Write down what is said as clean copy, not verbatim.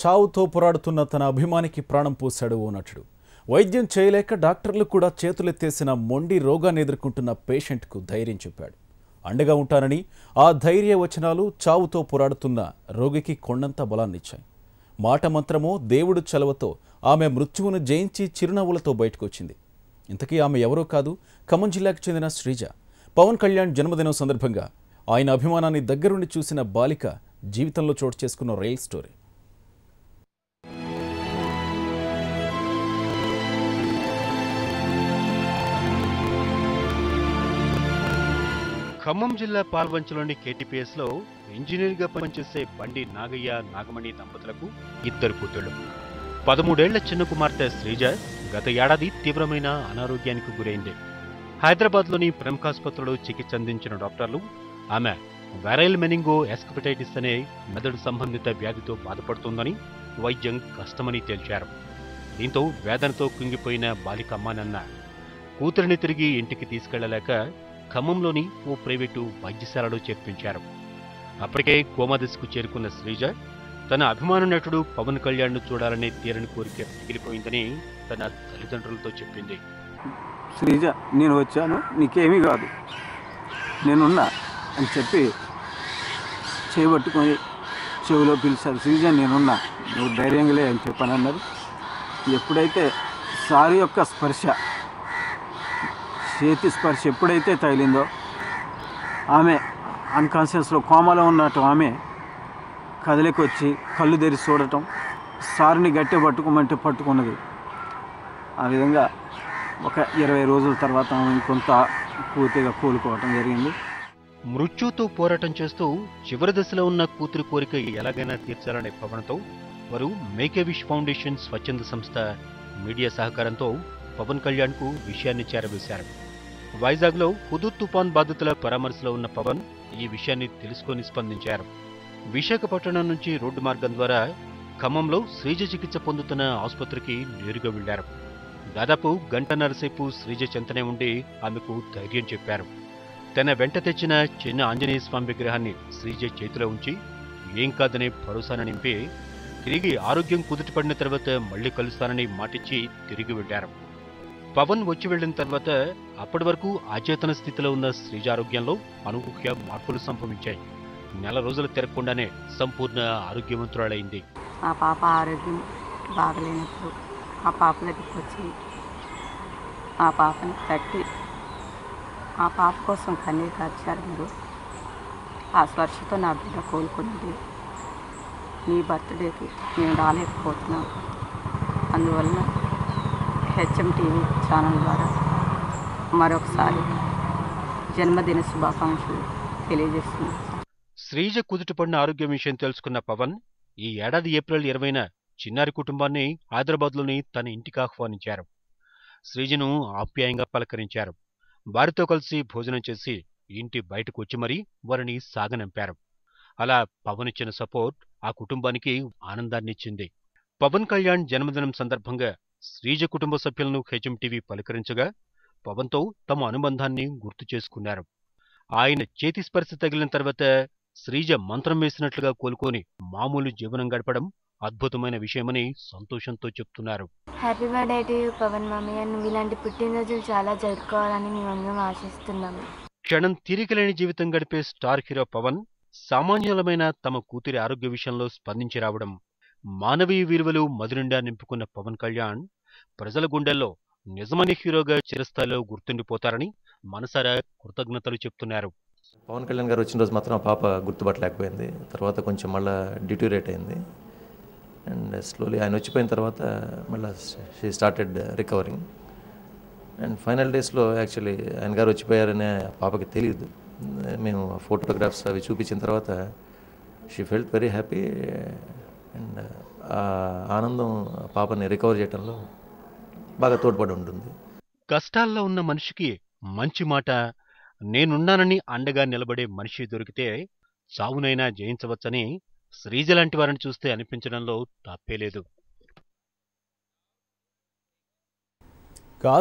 చావుతో పోరాడుతున్న తన అభిమానికి ప్రాణం పోశాడు ఓ నటుడు. వైద్యం చేయలేక డాక్టర్లు కూడా చేతులెత్తేసిన మొండి రోగాన్ని ఎదుర్కొంటున్న పేషెంట్కు ధైర్యం చెప్పాడు. అండగా ఉంటానని ఆ ధైర్య వచనాలు చావుతో పోరాడుతున్న రోగికి కొండంత బలాన్నిచ్చాయి. మాట మంత్రమో దేవుడు చలవతో ఆమె మృత్యువును జయించి చిరునవ్వులతో బయటకొచ్చింది. ఇంతకీ ఆమె ఎవరో కాదు, ఖమ్మం జిల్లాకు చెందిన శ్రీజ. పవన్ కళ్యాణ్ జన్మదినం సందర్భంగా ఆయన అభిమానాన్ని దగ్గరుండి చూసిన బాలిక జీవితంలో చోటు చేసుకున్న రియల్ స్టోరీ. ఖమ్మం జిల్లా పాల్వంచలోని కేటీపీఎస్లో ఇంజనీర్గా పనిచేసే బండి నాగయ్య నాగమణి దంపతులకు ఇద్దరు కూతుళ్లు. 13 ఏళ్ల చిన్న కుమార్తె శ్రీజ గత ఏడాది తీవ్రమైన అనారోగ్యానికి గురైంది. హైదరాబాద్లోని ప్రముఖాసుపత్రిలో చికిత్స అందించిన డాక్టర్లు ఆమె వైరల్ మెనింగో ఎస్కపిటైటిస్ అనే మెదడు సంబంధిత వ్యాధితో బాధపడుతోందని, వైద్యం కష్టమని తేల్చారు. దీంతో వేదనతో కుంగిపోయిన బాలిక అమ్మానన్న కూతురిని తిరిగి ఇంటికి తీసుకెళ్లలేక ఖమ్మంలోని ఓ ప్రైవేటు వైద్యశాలలో చేర్పించారు. అప్పటికే కోమా దశకు చేరుకున్న శ్రీజ తన అభిమాన నటుడు పవన్ కళ్యాణ్ను చూడాలనే తీరని కోరిక మిగిలిపోయిందని తన తల్లిదండ్రులతో చెప్పింది. శ్రీజ, నేను వచ్చాను, నీకేమీ కాదు, నేనున్నా అని చెప్పి చేయబట్టుకొని చెవిలో పిలిచారు. శ్రీజ, నేనున్నా, నువ్వు ధైర్యంగా అని చెప్పని అన్నారు. ఎప్పుడైతే సారి యొక్క స్పర్శ, చేతి స్పర్శ ఎప్పుడైతే తగిలిందో, ఆమె అన్కాన్షియస్లో కోమాలో ఉన్నట్టు ఆమె కదలికి వచ్చి కళ్ళు తెరిచి చూడటం, సారిని గట్టి పట్టుకోమంటే పట్టుకున్నది. ఆ విధంగా ఒక 20 రోజుల తర్వాత ఆమె కొంత పూర్తిగా కోలుకోవటం జరిగింది. మృత్యుతో పోరాటం చేస్తూ చివరి దశలో ఉన్న కూతురి కోరిక ఎలాగైనా తీర్చాలనే పవన్తో వారు మేక్ ఎ విష్ ఫౌండేషన్ స్వచ్ఛంద సంస్థ మీడియా సహకారంతో పవన్ కళ్యాణ్కు విషయాన్ని చేరవేశారు. వైజాగ్లో హుదూద్ తుఫాన్ బాధితుల పరామర్శలో ఉన్న పవన్ ఈ విషయాన్ని తెలుసుకొని స్పందించారు. విశాఖపట్నం నుంచి రోడ్డు మార్గం ద్వారా ఖమ్మంలో శ్రీజ చికిత్స పొందుతున్న ఆసుపత్రికి నేరుగా వెళ్లారు. దాదాపు గంటన్నరసేపు శ్రీజ చెంతనే ఉండి ఆమెకు ధైర్యం చెప్పారు. తన వెంట తెచ్చిన చిన్న ఆంజనేయ స్వామి విగ్రహాన్ని శ్రీజ చేతిలో ఉంచి ఏం కాదనే భరోసాను నింపి తిరిగి ఆరోగ్యం కుదుటపడిన తర్వాత మళ్లీ కలుస్తానని మాటిచ్చి తిరిగి వెళ్లారు. పవన్ వచ్చి వెళ్లిన తర్వాత అప్పటి వరకు అచేతన స్థితిలో ఉన్న శ్రీజ ఆరోగ్యంలో అనూహ్య మార్పులు సంభవించాయి. నెల రోజులు తిరగకుండానే సంపూర్ణ ఆరోగ్యవంతురాలైంది. ఆ పాప ఆరోగ్యం బాగలేనప్పుడు ఆ పాప దగ్గరికి వచ్చి ఆ పాపని తట్టి ఆ పాప కోసం కన్నీరు కార్చారు మీరు. ఆ స్పర్శతో నా బిడ్డ కోలుకున్నది. నీ బర్త్డేకి నేను రాలేకపోతున్నాను, అందువలన హెచ్ఎం టీవీ ఛానల్ ద్వారా మరొకసారి జన్మదిన శుభాకాంక్షలు తెలియజేస్తున్నాను. శ్రీజ కుదుటపడిన ఆరోగ్యం విషయం తెలుసుకున్న పవన్ ఈ ఏడాది ఏప్రిల్ 20న చిన్నారి కుటుంబాన్ని హైదరాబాద్లోని తన ఇంటికి ఆహ్వానించారు. శ్రీజను ఆప్యాయంగా పలకరించారు. వారితో కలిసి భోజనం చేసి ఇంటి బయటకు వచ్చి మరీ వారిని సాగనంపారు. అలా పవన్ ఇచ్చిన సపోర్ట్ ఆ కుటుంబానికి ఆనందాన్నిచ్చింది. పవన్ కళ్యాణ్ జన్మదినం సందర్భంగా శ్రీజ కుటుంబ సభ్యులను హెచ్ఎం టీవీ పలకరించగా పవన్తో తమ అనుబంధాన్ని గుర్తు చేసుకున్నారు. ఆయన చేతి స్పర్శ తగిలిన తర్వాత శ్రీజ మంత్రం వేసినట్లుగా కోలుకొని మామూలు జీవనం గడపడం అద్భుతమైన విషయమని సంతోషంతో చెప్తున్నారు. Happy birthday to you Pawan మామయ్య. నువ్వు ఇలాంటి పుట్టినరోజులు చాలా జరుపుకోవాలని మేమందరం ఆశిస్తున్నాము. క్షణం తీరికలేని జీవితం గడిపే స్టార్ హీరో పవన్ సామాన్యులమైన తమ కూతురి ఆరోగ్య విషయంలో స్పందించి రావడం, మానవీయ విలువలు మదినిండా నింపుకున్న పవన్ కళ్యాణ్ ప్రజల గుండెల్లో నిజమైన హీరోగా చిరస్థాయిలో గుర్తుండిపోతారని మనసారా కృతజ్ఞతలు చెప్తున్నారు. పవన్ కళ్యాణ్ గారు వచ్చిన రోజు మాత్రం ఆ పాప గుర్తుపట్టలేకపోయింది. తర్వాత కొంచెం మళ్ళీ డిట్యూరేట్ అయింది. అండ్ స్లోలీ ఆయన వచ్చిపోయిన తర్వాత మళ్ళీ she started recovering. And final డేస్లో యాక్చువల్లీ ఆయన గారు వచ్చిపోయారనే పాపకి తెలియదు. మేము ఫోటోగ్రాఫ్స్ అవి చూపించిన తర్వాత she felt very happy. And ఆ ఆనందం పాపని రికవర్ చేయడంలో బాగా తోడ్పడి ఉంటుంది. కష్టాల్లో ఉన్న మనిషికి మంచి మాట, నేనున్నానని అండగా నిలబడే మనిషి దొరికితే చావునైనా జయించవచ్చని శ్రీజ లాంటి వారిని చూస్తే అనిపించడంలో తప్పేలేదు.